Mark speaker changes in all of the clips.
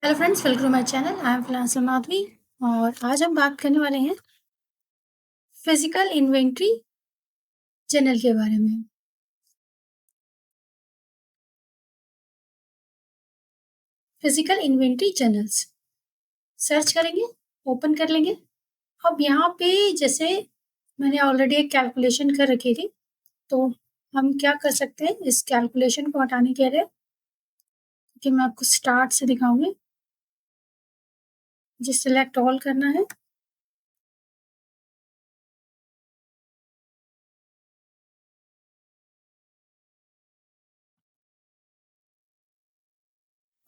Speaker 1: Hello friends, welcome to my channel. I am financer Madhavi और आज हम बात करने वाले हैं फिजिकल इन्वेंट्री जर्नल के बारे में। फिजिकल इन्वेंट्री जर्नल्स सर्च करेंगे, ओपन कर लेंगे। अब यहाँ पे जैसे मैंने ऑलरेडी एक कैलकुलेशन कर रखी थी, तो हम क्या कर सकते हैं इस कैलकुलेशन को हटाने के लिए कि मैं आपको स्टार्ट से दिखाऊंगी। जिस सिलेक्ट ऑल करना है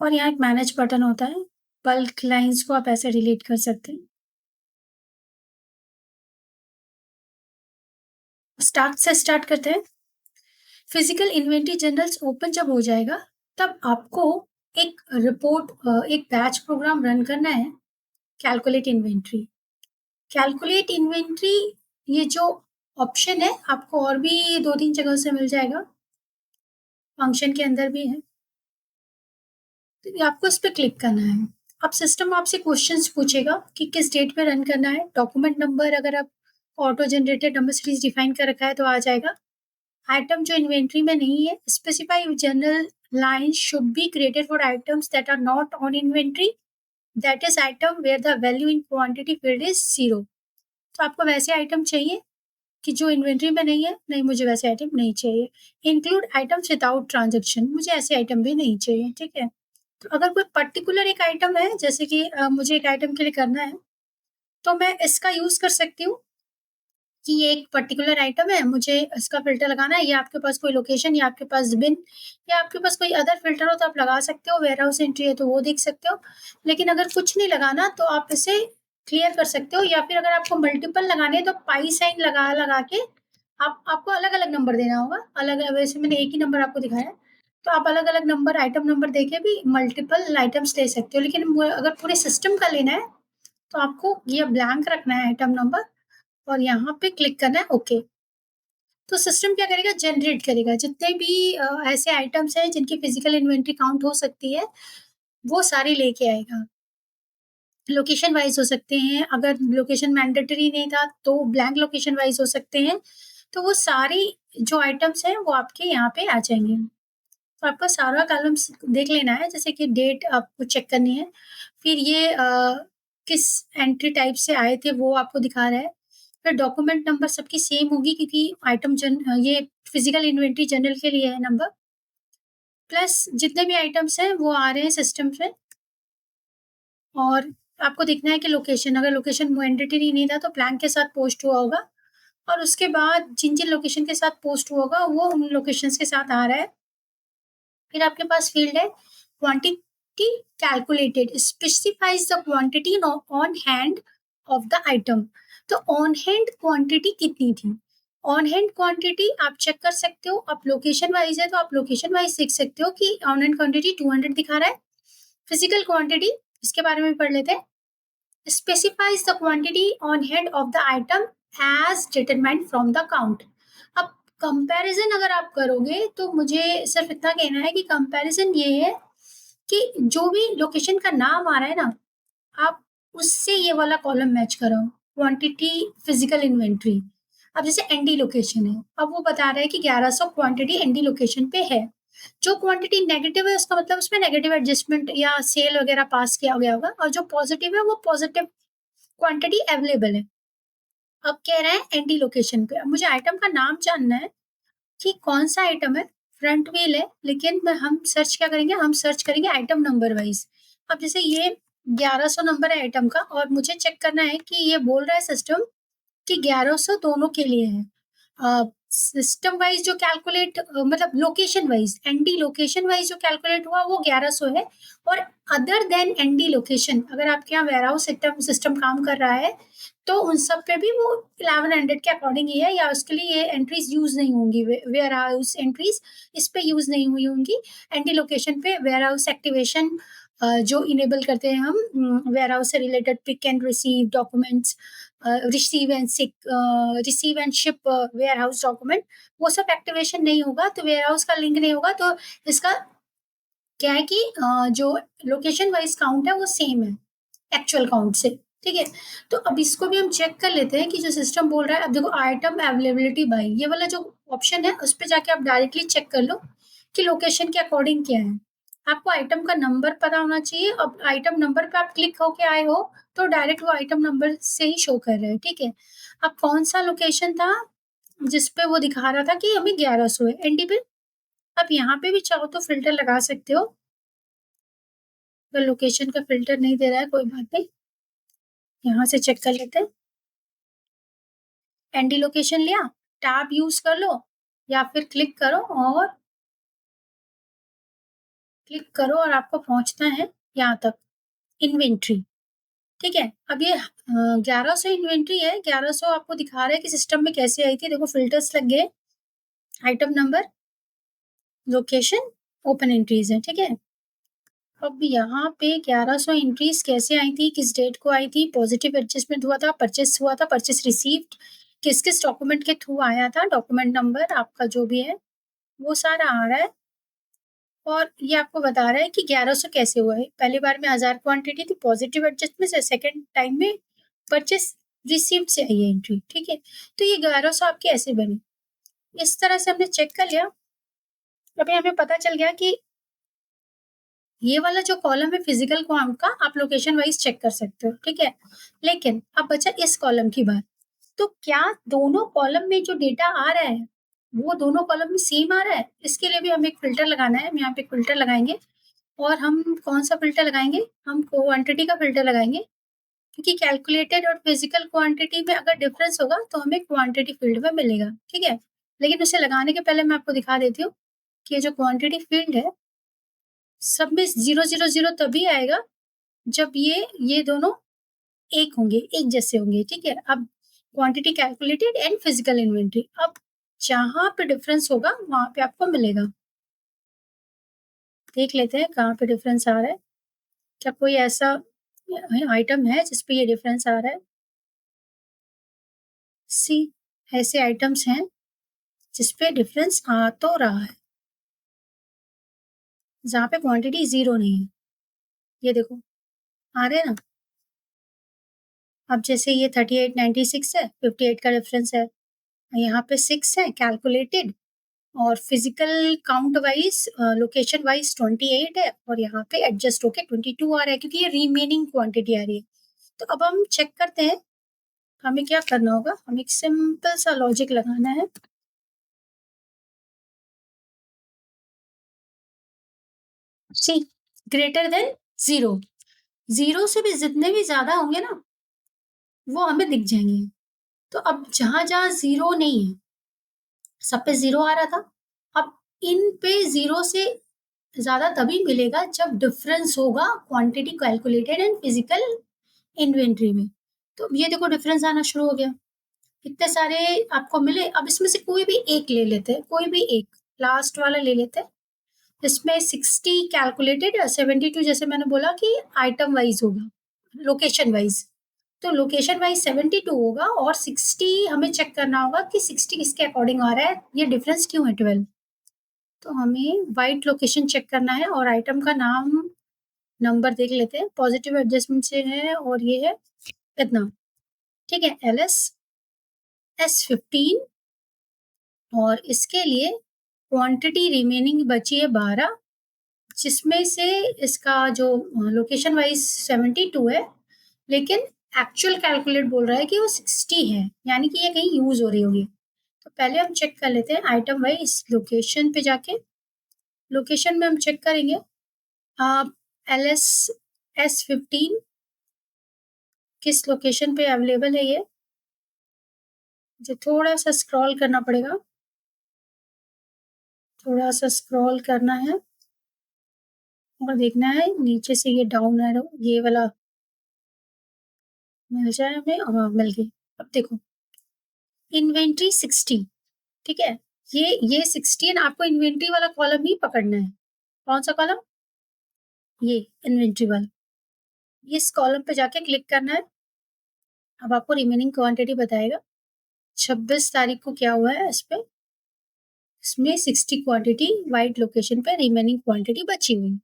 Speaker 1: और यहाँ एक मैनेज बटन होता है। बल्क लाइंस को आप ऐसे डिलीट कर सकते हैं। स्टार्ट से स्टार्ट करते हैं। फिजिकल इन्वेंटरी जर्नल्स ओपन जब हो जाएगा तब आपको एक एक बैच प्रोग्राम रन करना है। Calculate inventory. कैलकुलेट इन्वेंट्री ये जो ऑप्शन है आपको और भी 2-3 जगह से मिल जाएगा। फंक्शन के अंदर भी है, तो ये आपको इस पे क्लिक करना है। अब सिस्टम आपसे क्वेश्चंस पूछेगा कि किस डेट पे रन करना है। डॉक्यूमेंट नंबर अगर आप auto generated number series define कर रखा है तो आ जाएगा। आइटम जो इन्वेंट्री में नहीं है, specify general lines should be created for items that are not on inventory, that is item where the value in quantity field is 0। तो आपको वैसे आइटम चाहिए कि जो इन्वेंट्री में नहीं है। नहीं, मुझे वैसे आइटम नहीं चाहिए। इंक्लूड आइटम्स विदाउट ट्रांजेक्शन, मुझे ऐसे आइटम भी नहीं चाहिए। ठीक है, तो अगर कोई पर्टिकुलर एक आइटम है, जैसे कि मुझे एक आइटम के लिए करना है, तो मैं इसका यूज कर सकती हूँ कि ये एक पर्टिकुलर आइटम है, मुझे इसका फ़िल्टर लगाना है। या आपके पास कोई लोकेशन या आपके पास बिन या आपके पास कोई अदर फ़िल्टर हो तो आप लगा सकते हो। वेयरहाउस एंट्री है तो वो देख सकते हो। लेकिन अगर कुछ नहीं लगाना तो आप इसे क्लियर कर सकते हो। या फिर अगर आपको मल्टीपल लगाने हैं तो पाई साइन लगा के आपको अलग-अलग नंबर देना होगा। वैसे मैंने एक ही नंबर आपको दिखाया है, तो आप अलग-अलग नंबर, आइटम नंबर देके भी मल्टीपल आइटम्स ले सकते हो। लेकिन अगर पूरे सिस्टम का लेना है तो आपको ये ब्लैंक रखना है आइटम नंबर और यहाँ पे क्लिक करना है ओके। तो सिस्टम क्या करेगा, जनरेट करेगा जितने भी ऐसे आइटम्स हैं जिनकी फिजिकल इन्वेंट्री काउंट हो सकती है, वो सारी लेके आएगा। लोकेशन वाइज़ हो सकते हैं, अगर लोकेशन मैंडेटरी नहीं था तो ब्लैंक लोकेशन वाइज़ हो सकते हैं। तो वो सारी जो आइटम्स हैं वो आपके यहाँ पे आ जाएँगे। तो आपका सारा कॉलम्स देख लेना है, जैसे कि डेट आपको चेक करनी है। फिर ये किस एंट्री टाइप से आए थे वो आपको दिखा रहा है। फिर डॉक्यूमेंट नंबर सबकी सेम होगी क्योंकि ये फिजिकल इन्वेंटरी जनरल के लिए है नंबर। प्लस जितने भी आइटम्स हैं वो आ रहे हैं सिस्टम पे। और आपको देखना है कि लोकेशन, अगर लोकेशन मैंडेटरी नहीं था तो ब्लैंक के साथ पोस्ट हुआ होगा। और उसके बाद जिन-जिन लोकेशन के साथ पोस्ट हुआ होगा वो उन लोकेशंस के साथ आ रहा है। फिर आपके पास फील्ड है quantity calculated specifies the quantity on hand of the item. तो ऑन हैंड क्वांटिटी कितनी थी, ऑन हैंड क्वांटिटी आप चेक कर सकते हो। आप लोकेशन वाइज है तो आप लोकेशन वाइज देख सकते हो कि ऑन हैंड क्वांटिटी 200 दिखा रहा है। फिजिकल क्वांटिटी, इसके बारे में भी पढ़ लेते हैं। specifies the quantity on hand of the item as determined from the count। अब कंपैरिजन अगर आप करोगे तो मुझे सिर्फ इतना कहना है कि कंपैरिजन ये है कि जो भी लोकेशन का नाम आ रहा है ना, आप उससे ये वाला कॉलम मैच कराओ। Quantity physical inventory. अब जैसे एनडी लोकेशन है, अब वो बता रहा है कि 1100 क्वांटिटी एनडी लोकेशन पे है। जो क्वांटिटी नेगेटिव है उसका मतलब उसमें नेगेटिव एडजस्टमेंट या सेल वगैरह पास किया गया होगा, और जो पॉजिटिव है वो पॉजिटिव क्वांटिटी अवेलेबल है। अब कह रहा है एनडी लोकेशन पे। अब मुझे आइटम का नाम जानना है कि कौन सा आइटम है। फ्रंट व्हील है, लेकिन हम सर्च क्या करेंगे, हम सर्च करेंगे आइटम नंबर वाइज। अब जैसे ये 1100 नंबर है आइटम का और मुझे चेक करना है कि ये बोल रहा है सिस्टम कि 1100 दोनों के लिए है। सिस्टम वाइज जो कैलकुलेट मतलब location wise, and location wise जो कैलकुलेट हुआ वो 1100 है। और अदर देन एनडी लोकेशन, अगर आपके यहाँ वेयरहाउस सिस्टम सिस्टम काम कर रहा है तो उन सब पे भी वो 1100 के अकॉर्डिंग ही है, या उसके लिए ये एंट्रीज यूज नहीं होंगी। वेयर हाउस एंट्रीज इस पे यूज नहीं हुई होंगी। एंटी लोकेशन पे वेयर हाउस एक्टिवेशन जो इनेबल करते हैं हम, वेयर हाउस से related pick and receive documents, receive and ship warehouse document, वो सब एक्टिवेशन नहीं होगा तो वेयर हाउस का लिंक नहीं होगा। तो इसका क्या है कि जो लोकेशन वाइज काउंट है वो सेम है एक्चुअल काउंट से, ठीक है। तो अब इसको भी हम चेक कर लेते हैं कि जो सिस्टम बोल रहा है, अब देखो आइटम अवेलेबिलिटी बाय, ये वाला जो ऑप्शन है उस पे जाके आप डायरेक्टली चेक कर लो कि लोकेशन के अकॉर्डिंग क्या है। आपको आइटम का नंबर पता होना चाहिए। अब आइटम नंबर पे आप क्लिक होके आए हो तो डायरेक्ट वो आइटम नंबर से ही शो कर रहे हैं, ठीक है। अब कौन सा लोकेशन था जिस पे वो दिखा रहा था कि हमें 1100 है एनडी पे। आप यहाँ पे भी चाहो तो फिल्टर लगा सकते हो। अगर लोकेशन का फिल्टर नहीं दे रहा है कोई बात नहीं, यहाँ से चेक कर लेते हैं। एनडी लोकेशन लिया, टैब यूज कर लो या फिर क्लिक करो और आपको पहुंचना है यहाँ तक इन्वेंट्री, ठीक है। अब ये 1100 इन्वेंट्री है, 1100 आपको दिखा रहा है कि सिस्टम में कैसे आई थी। देखो फिल्टर्स लग गए, item number, location, open entries है, ठीक है। अब यहाँ पे 1100 एंट्रीज कैसे आई थी, किस डेट को आई थी, पॉजिटिव एडजस्टमेंट हुआ था, परचेस रिसीव्ड किस किस डॉक्यूमेंट के थ्रू आया था, डॉक्यूमेंट नंबर आपका जो भी है वो सारा आ रहा है। और ये आपको बता रहा है कि 1100 कैसे हुआ है। पहली बार में 1000 क्वांटिटी थी, पॉजिटिव एडजस्टमेंट से, सेकेंड टाइम में परचेस रिसीव्ड से आई है एंट्री, ठीक है। तो ये 1100 आपके ऐसे बनी, इस तरह से हमने चेक कर लिया। अभी हमें पता चल गया कि ये वाला जो कॉलम है फिजिकल काउंट का, आप लोकेशन वाइज चेक कर सकते हो, ठीक है। लेकिन अब बचा इस कॉलम की बात, तो क्या दोनों कॉलम में जो डेटा आ रहा है वो दोनों कॉलम में सेम आ रहा है? इसके लिए भी हमें एक फिल्टर लगाना है। हम यहाँ पे एक फिल्टर लगाएंगे और हम कौन सा फिल्टर लगाएंगे, हम क्वांटिटी का फिल्टर लगाएंगे, क्योंकि कैलकुलेटेड और फिजिकल क्वांटिटी में अगर डिफरेंस होगा तो हमें क्वांटिटी फील्ड में मिलेगा, ठीक है। लेकिन उसे लगाने के पहले मैं आपको दिखा देती हूँ कि ये जो क्वांटिटी फील्ड है सब में 000 तभी आएगा जब ये दोनों एक होंगे, एक जैसे होंगे, ठीक है। अब quantity calculated and physical inventory, अब जहां पे डिफरेंस होगा वहां पे आपको मिलेगा। देख लेते हैं कहाँ पे डिफरेंस आ रहा है, क्या कोई ऐसा आइटम है जिसपे ये डिफरेंस आ रहा है। सी, ऐसे आइटम्स हैं जिसपे डिफरेंस आ तो रहा है, जहाँ पे क्वांटिटी 0 नहीं है। ये देखो आ रहे हैं ना। अब जैसे ये 3896 है, 58 का डिफरेंस है, यहाँ पे 6 है कैलकुलेटेड, और physical count wise location wise 28 है, और यहाँ पे एडजस्ट होके 22 आ रहा है क्योंकि ये रिमेनिंग क्वांटिटी आ रही है। तो अब हम चेक करते हैं हमें क्या करना होगा। हमें एक सिंपल सा लॉजिक लगाना है। सी ग्रेटर देन 0, 0 से भी जितने भी ज्यादा होंगे ना वो हमें दिख जाएंगे। तो अब जहां जहां 0 नहीं है, सब पे 0 आ रहा था, अब इन पे 0 से ज्यादा तभी मिलेगा जब डिफरेंस होगा quantity calculated and physical inventory में। तो ये देखो डिफरेंस आना शुरू हो गया, इतने सारे आपको मिले। अब इसमें से कोई भी एक ले लेते हैं, कोई भी एक लास्ट वाला ले लेते हैं। इसमें 60 कैलकुलेटेड, 72 जैसे मैंने बोला कि आइटम वाइज होगा, लोकेशन वाइज। तो लोकेशन वाइज 72 होगा और 60 हमें चेक करना होगा कि 60 किसके अकॉर्डिंग आ रहा है, ये डिफरेंस क्यों है 12। तो हमें वाइट लोकेशन चेक करना है और आइटम का नाम नंबर देख लेते हैं, पॉजिटिव एडजस्टमेंट से है और ये है इतना, ठीक है, LS S15। और इसके लिए क्वांटिटी रिमेनिंग बची है 12, जिसमें से इसका जो लोकेशन वाइज 72 है, लेकिन एक्चुअल कैलकुलेट बोल रहा है कि वो 60 है, यानी कि ये कहीं यूज हो रही होगी। तो पहले हम चेक कर लेते हैं आइटम वाइज लोकेशन पे जाके। लोकेशन में हम चेक करेंगे LS S15 किस लोकेशन पे अवेलेबल है। ये मुझे थोड़ा सा स्क्रॉल करना पड़ेगा, थोड़ा सा स्क्रॉल करना है और देखना है नीचे से ये डाउन एरो ये वाला मिल जाए हमें। हाँ मिल गई। अब देखो इन्वेंट्री 60, ठीक है, ये 16 आपको इन्वेंट्री वाला कॉलम ही पकड़ना है। कौन सा कॉलम, ये इन्वेंट्री वाला, इस कॉलम पे जाके क्लिक करना है। अब आपको रिमेनिंग क्वांटिटी बताएगा 26 तारीख को क्या हुआ है इस पे। इसमें 60 क्वांटिटी वाइट लोकेशन पे रिमेनिंग क्वांटिटी बची हुई,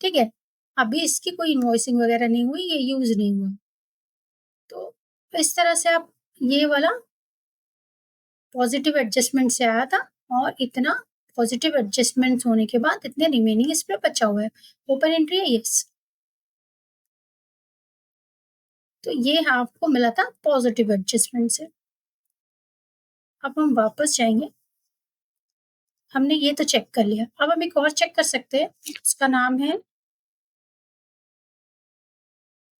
Speaker 1: ठीक है? अभी इसकी कोई इनवॉइसिंग वगैरह नहीं हुई, ये यूज़ नहीं हुआ। तो इस तरह से आप ये वाला पॉज़िटिव एडजस्टमेंट से आया था और इतना पॉज़िटिव एडजस्टमेंट्स होने के बाद इतने रिमेनिंग इस पे बचा हुआ है। ओपन एंट्री है यस। तो ये आपको मिला था पॉज़िटिव एडजस्टमेंट से। अब हम वापस जाएँगे। हमने ये तो चेक कर लिया। अब हम एक और चेक कर सकते हैं, उसका नाम है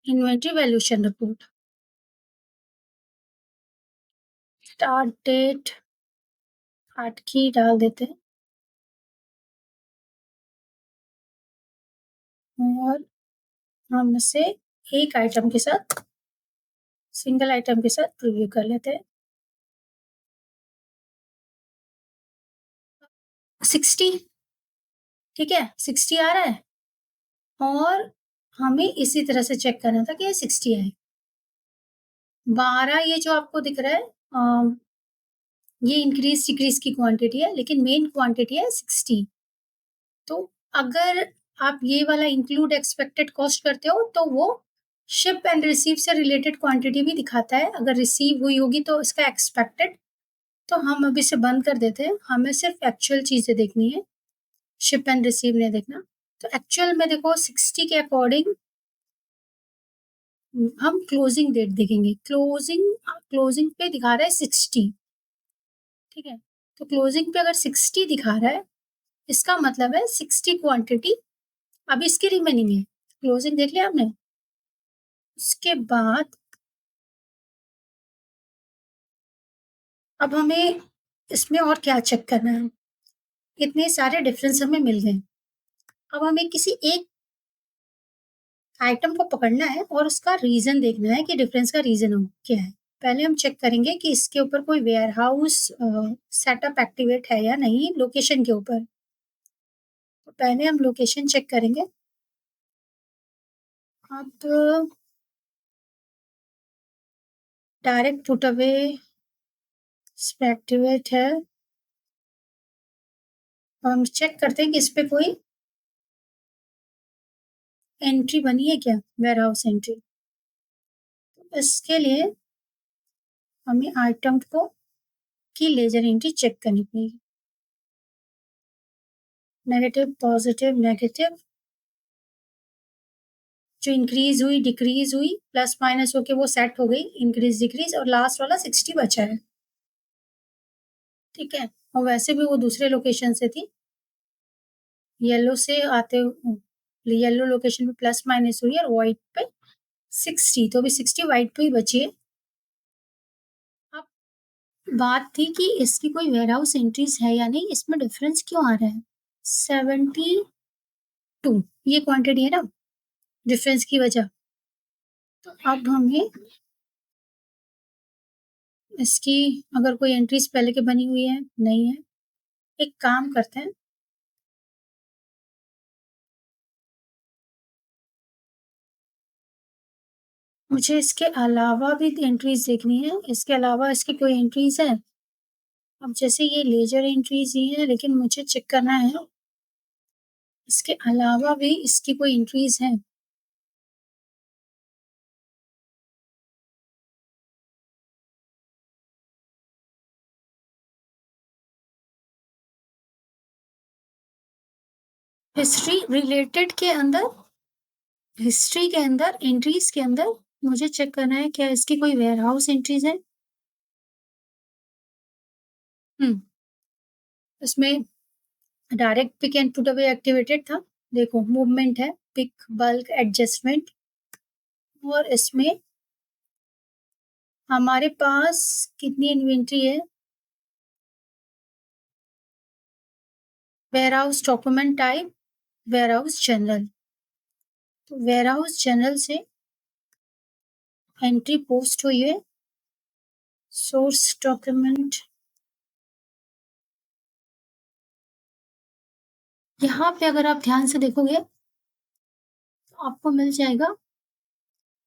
Speaker 1: inventory valuation report. Start date 8 की डाल देते हैं और हम इसे एक आइटम के साथ सिंगल आइटम के साथ प्रीव्यू कर लेते हैं। 60 ठीक है, 60 आ रहा है और हमें इसी तरह से चेक करना था कि ये 60 आए। 12 ये जो आपको दिख रहा है ये इंक्रीज़-डिक्रीज़ की क्वांटिटी है, लेकिन मेन क्वांटिटी है 60। तो अगर आप ये वाला इंक्लूड एक्सपेक्टेड कॉस्ट करते हो, तो वो शिप एंड रिसीव से रिलेटेड क्वांटिटी भी दिखाता है। अगर रिसीव हुई होगी तो इसका एक्सपेक्टेड, तो हम अभी इसे बंद कर देते हैं। हमें सिर्फ एक्चुअल चीज़ें देखनी है, शिप एंड रिसीव नहीं देखना। तो एक्चुअल में देखो 60 के अकॉर्डिंग हम क्लोजिंग डेट देखेंगे। क्लोजिंग पे दिखा रहा है 60 ठीक है? तो क्लोजिंग पे अगर 60 दिखा रहा है, इसका मतलब है 60 क्वांटिटी अभी इसकी रिमेनिंग है। क्लोजिंग देख लिया आपने? उसके बाद अब हमें इसमें और क्या चेक करना है? इतने सारे डिफरेंस हमें मिल गए। अब हमें किसी एक आइटम को पकड़ना है और उसका रीज़न देखना है कि डिफरेंस का रीज़न क्या है। पहले हम चेक करेंगे कि इसके ऊपर कोई वेयरहाउस सेटअप एक्टिवेट है या नहीं लोकेशन के ऊपर। तो पहले हम लोकेशन चेक करेंगे। अब डायरेक्ट पुट अवे इसमें एक्टिवेट है। हम चेक करते हैं कि इस पे कोई एंट्री बनी है क्या, वेयरहाउस एंट्री। तो इसके लिए हमें आइटम को की लेजर एंट्री चेक करनी पड़ेगी। नेगेटिव, पॉजिटिव, नेगेटिव जो इंक्रीज हुई, डिक्रीज हुई, प्लस माइनस होके वो सेट हो गई, इंक्रीज डिक्रीज और लास्ट वाला 60 बचा है। ठीक है, और वैसे भी वो दूसरे लोकेशन से थी, येलो से आते येलो लोकेशन पे प्लस माइनस हुई और व्हाइट पे 60, तो अभी 60 व्हाइट पे ही बची है। अब बात थी कि इसकी कोई वेयरहाउस एंट्रीज है या नहीं, इसमें डिफरेंस क्यों आ रहा है? 72 ये क्वांटिटी है ना डिफरेंस की वजह। तो अब हमें इसकी अगर कोई एंट्रीज पहले की बनी हुई है, नहीं है। एक काम करते हैं, मुझे इसके अलावा भी एंट्रीज देखनी है। इसके अलावा इसकी कोई एंट्रीज है? अब जैसे ये लेजर एंट्रीज ही है, लेकिन मुझे चेक करना है इसके अलावा भी इसकी कोई एंट्रीज है। हिस्ट्री रिलेटेड के अंदर, हिस्ट्री के अंदर, एंट्रीज के अंदर मुझे चेक करना है क्या इसकी कोई वेयरहाउस एंट्रीज है। इसमें direct pick and put away activated था। देखो मूवमेंट है, पिक, बल्क, एडजस्टमेंट और इसमें हमारे पास कितनी इन्वेंट्री है? Warehouse document type, warehouse general. तो वेयरहाउस जनरल से एंट्री पोस्ट हुई है, सोर्स डॉक्यूमेंट। यहाँ पे अगर आप ध्यान से देखोगे तो आपको मिल जाएगा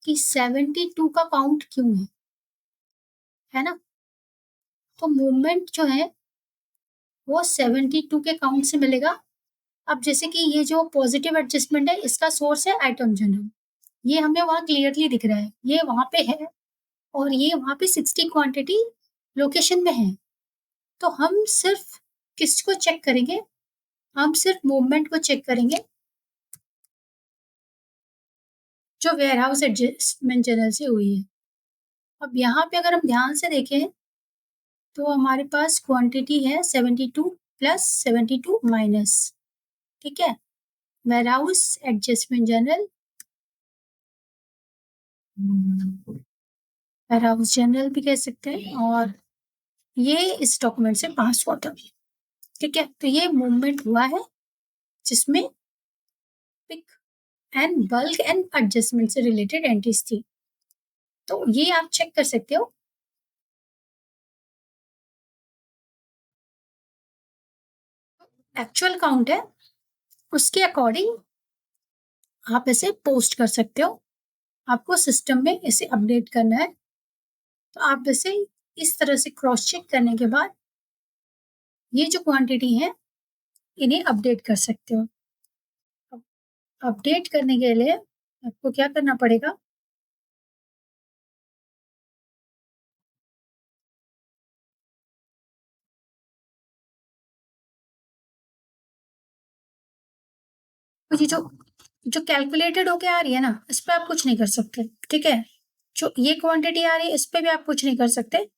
Speaker 1: कि 72 का काउंट क्यों है ना? तो मूवमेंट जो है वो 72 के काउंट से मिलेगा। अब जैसे कि ये जो पॉजिटिव एडजस्टमेंट है, इसका सोर्स है आइटम जनरल। ये हमें वहाँ क्लियरली दिख रहा है, ये वहाँ पे है और ये वहाँ पे 60 क्वांटिटी लोकेशन में है। तो हम सिर्फ किसको चेक करेंगे? हम सिर्फ मूवमेंट को चेक करेंगे जो वेयरहाउस एडजस्टमेंट जनरल से हुई है। अब यहाँ पे अगर हम ध्यान से देखें तो हमारे पास क्वांटिटी है 72 प्लस 72 माइनस, ठीक है? Warehouse adjustment general, warehouse general भी कह सकते हैं, और ये इस डॉक्यूमेंट से पास हुआ था, ठीक है? तो ये मूवमेंट हुआ है जिसमें pick and bulk and adjustment से रिलेटेड एंट्रीज थी। तो ये आप चेक कर सकते हो। एक्चुअल काउंट है, उसके अकॉर्डिंग आप इसे पोस्ट कर सकते हो। आपको सिस्टम में इसे अपडेट करना है, तो आप इसे इस तरह से क्रॉस चेक करने के बाद ये जो क्वांटिटी है इन्हें अपडेट कर सकते हो। अपडेट करने के लिए आपको क्या करना पड़ेगा? तो ये जो कैलकुलेटेड होके आ रही है ना, इस पे आप कुछ नहीं कर सकते, ठीक है? जो ये क्वांटिटी आ रही है, इस पे भी आप कुछ नहीं कर सकते।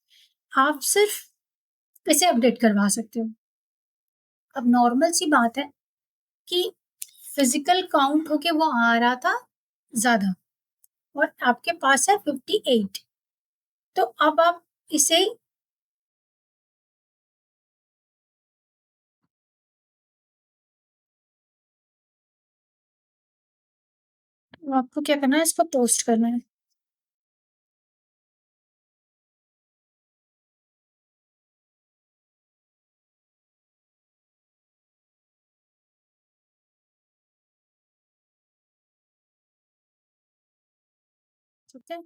Speaker 1: आप सिर्फ इसे अपडेट करवा सकते हो। अब नॉर्मल सी बात है कि फिजिकल काउंट होके वो आ रहा था ज्यादा और आपके पास है 58। तो अब आप इसे आपको क्या करना है, इसको पोस्ट करना है। ठीक है,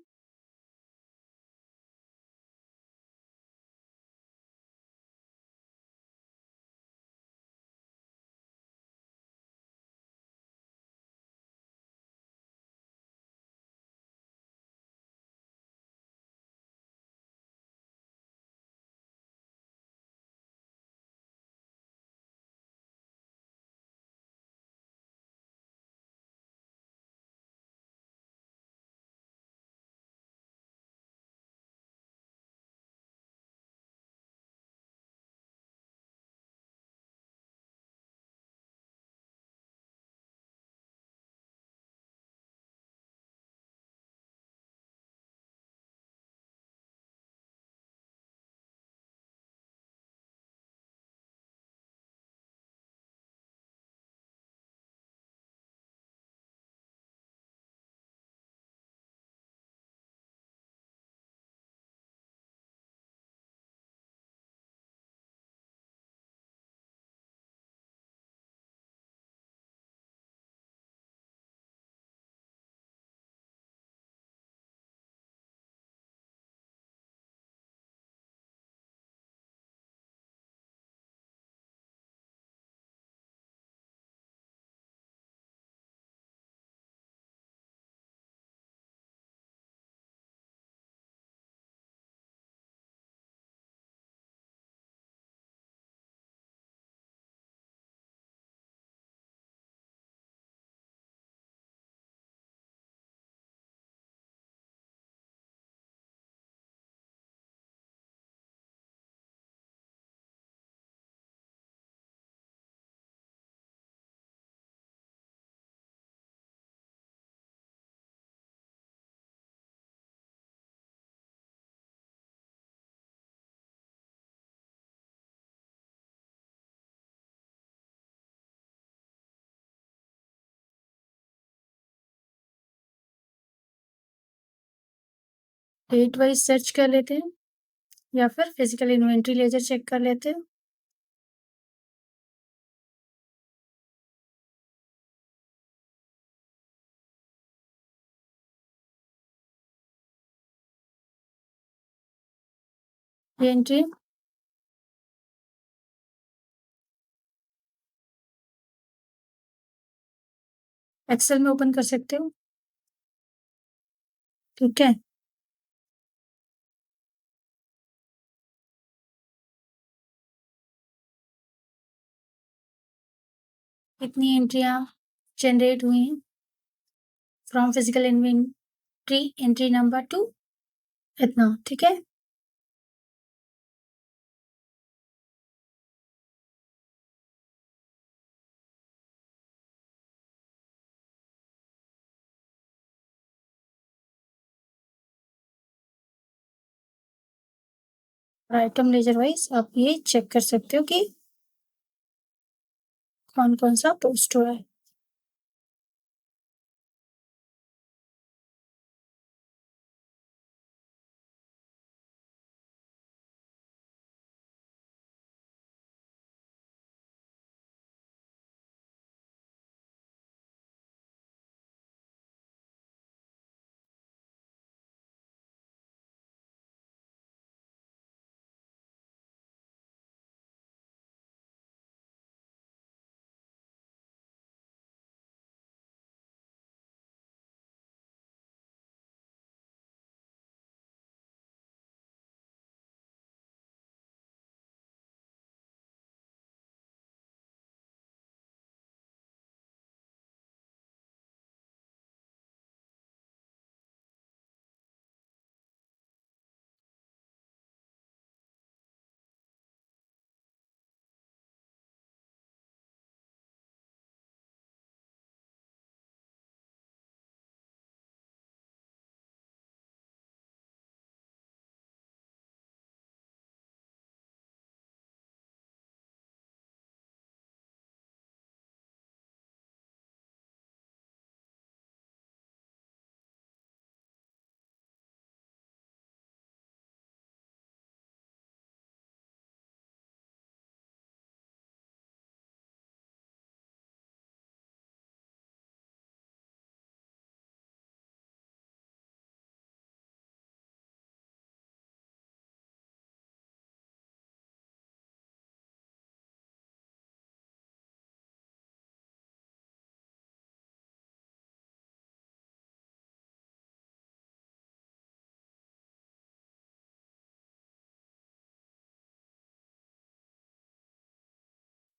Speaker 1: डेट वाइज सर्च कर लेते हैं या फिर फिजिकल इन्वेंट्री लेजर चेक कर लेते हैं। ये एंट्री एक्सेल में ओपन कर सकते हो। ठीक है। इतनी एंट्रियां जनरेट हुई हैं from physical inventory entry number 2, इतना। ठीक है। आइटम लेजर वाइज आप ये चेक कर सकते हो कि कौन कौन सा पोस्ट हुआ है।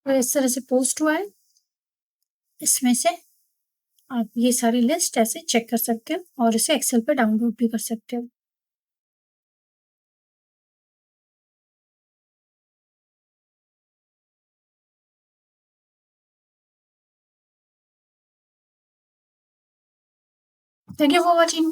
Speaker 1: तो इस तरह से पोस्ट हुआ है। इसमें से आप ये सारी लिस्ट ऐसे चेक कर सकते हो और इसे एक्सेल पे डाउनलोड भी कर सकते हो। Thank you for watching.